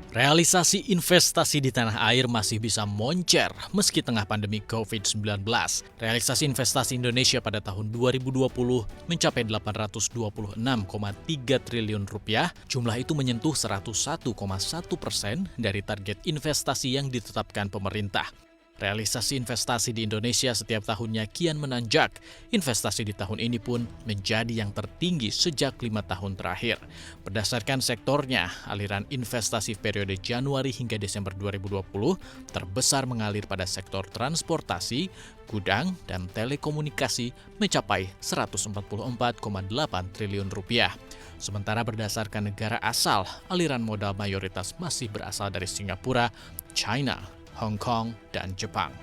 Realisasi investasi di tanah air masih bisa moncer meski tengah pandemi COVID-19. Realisasi investasi Indonesia pada tahun 2020 mencapai 826,3 triliun rupiah. Jumlah itu menyentuh 101,1% dari target investasi yang ditetapkan pemerintah. Realisasi investasi di Indonesia setiap tahunnya kian menanjak. Investasi di tahun ini pun menjadi yang tertinggi sejak 5 tahun terakhir. Berdasarkan sektornya, aliran investasi periode Januari hingga Desember 2020 terbesar mengalir pada sektor transportasi, gudang, dan telekomunikasi mencapai 144,8 triliun rupiah. Sementara berdasarkan negara asal, aliran modal mayoritas masih berasal dari Singapura, China, Hong Kong, dan Jepang.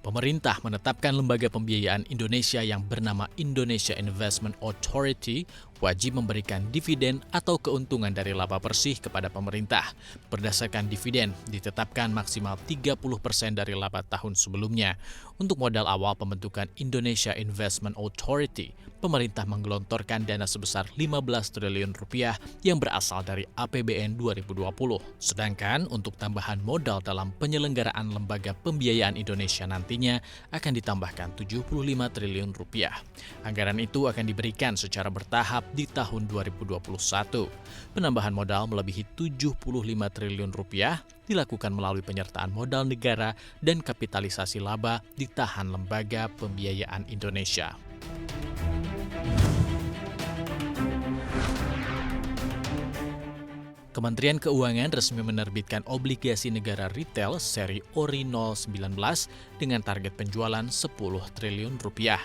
Pemerintah menetapkan lembaga pembiayaan Indonesia yang bernama Indonesia Investment Authority wajib memberikan dividen atau keuntungan dari laba bersih kepada pemerintah. Berdasarkan dividen, ditetapkan maksimal 30% dari laba tahun sebelumnya. Untuk modal awal pembentukan Indonesia Investment Authority, pemerintah menggelontorkan dana sebesar 15 triliun rupiah yang berasal dari APBN 2020. Sedangkan untuk tambahan modal dalam penyelenggaraan lembaga pembiayaan Indonesia nantinya akan ditambahkan 75 triliun rupiah. Anggaran itu akan diberikan secara bertahap di tahun 2021. Penambahan modal melebihi 75 triliun rupiah dilakukan melalui penyertaan modal negara dan kapitalisasi laba di tahan lembaga pembiayaan Indonesia. Kementerian Keuangan resmi menerbitkan obligasi negara retail seri ORI 019 dengan target penjualan 10 triliun rupiah.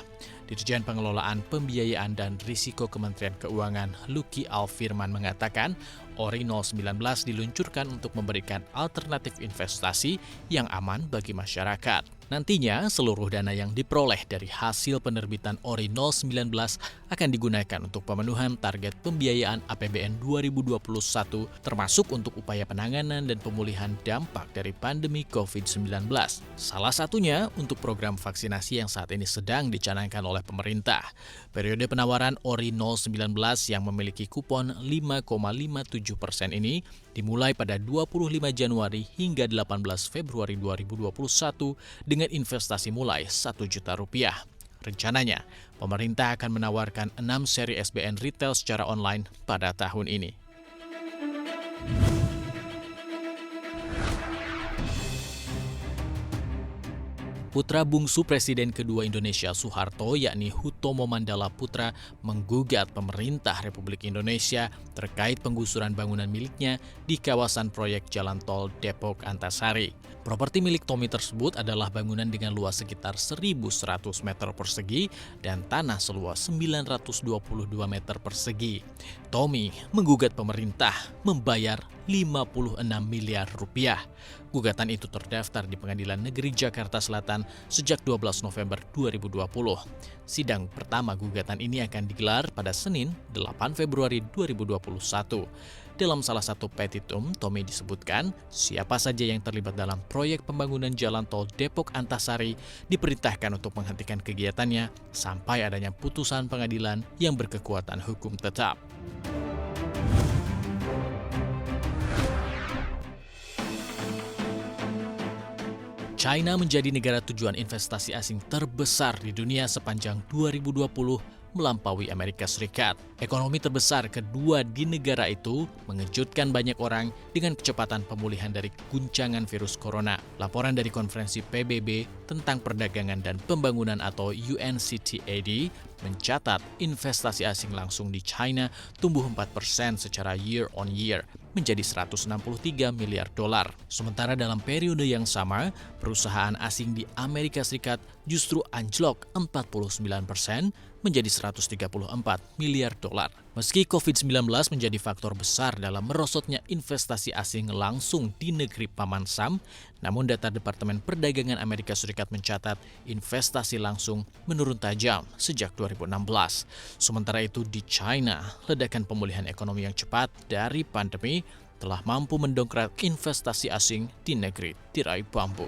Dirjen Pengelolaan Pembiayaan dan Risiko Kementerian Keuangan Luki Alfirman mengatakan, ORI 019 diluncurkan untuk memberikan alternatif investasi yang aman bagi masyarakat. Nantinya, seluruh dana yang diperoleh dari hasil penerbitan ORI 019 akan digunakan untuk pemenuhan target pembiayaan APBN 2021, termasuk untuk upaya penanganan dan pemulihan dampak dari pandemi COVID-19. Salah satunya untuk program vaksinasi yang saat ini sedang dicanangkan oleh pemerintah. Periode penawaran ORI 019 yang memiliki kupon 5,57% ini dimulai pada 25 Januari hingga 18 Februari 2021 dengan investasi mulai 1 juta rupiah. Rencananya, pemerintah akan menawarkan 6 seri SBN retail secara online pada tahun ini. Putra bungsu Presiden kedua Indonesia Soeharto yakni Hutomo Mandala Putra menggugat pemerintah Republik Indonesia terkait penggusuran bangunan miliknya di kawasan proyek Jalan Tol Depok Antasari. Properti milik Tommy tersebut adalah bangunan dengan luas sekitar 1.100 meter persegi dan tanah seluas 922 meter persegi. Tommy menggugat pemerintah membayar 56 miliar rupiah. Gugatan itu terdaftar di Pengadilan Negeri Jakarta Selatan sejak 12 November 2020. Sidang pertama gugatan ini akan digelar pada Senin 8 Februari 2021. Dalam salah satu petitum, Tommy disebutkan siapa saja yang terlibat dalam proyek pembangunan jalan tol Depok Antasari diperintahkan untuk menghentikan kegiatannya sampai adanya putusan pengadilan yang berkekuatan hukum tetap. China menjadi negara tujuan investasi asing terbesar di dunia sepanjang 2020 melampaui Amerika Serikat. Ekonomi terbesar kedua di negara itu mengejutkan banyak orang dengan kecepatan pemulihan dari guncangan virus corona. Laporan dari konferensi PBB tentang perdagangan dan pembangunan atau UNCTAD mencatat investasi asing langsung di China tumbuh 4% secara year on year menjadi 163 miliar dolar. Sementara dalam periode yang sama, perusahaan asing di Amerika Serikat justru anjlok 49% menjadi 134 miliar dolar. Meski COVID-19 menjadi faktor besar dalam merosotnya investasi asing langsung di negeri Paman Sam, namun data Departemen Perdagangan Amerika Serikat mencatat investasi langsung menurun tajam sejak 2016. Sementara itu di China, ledakan pemulihan ekonomi yang cepat dari pandemi telah mampu mendongkrak investasi asing di negeri tirai bambu.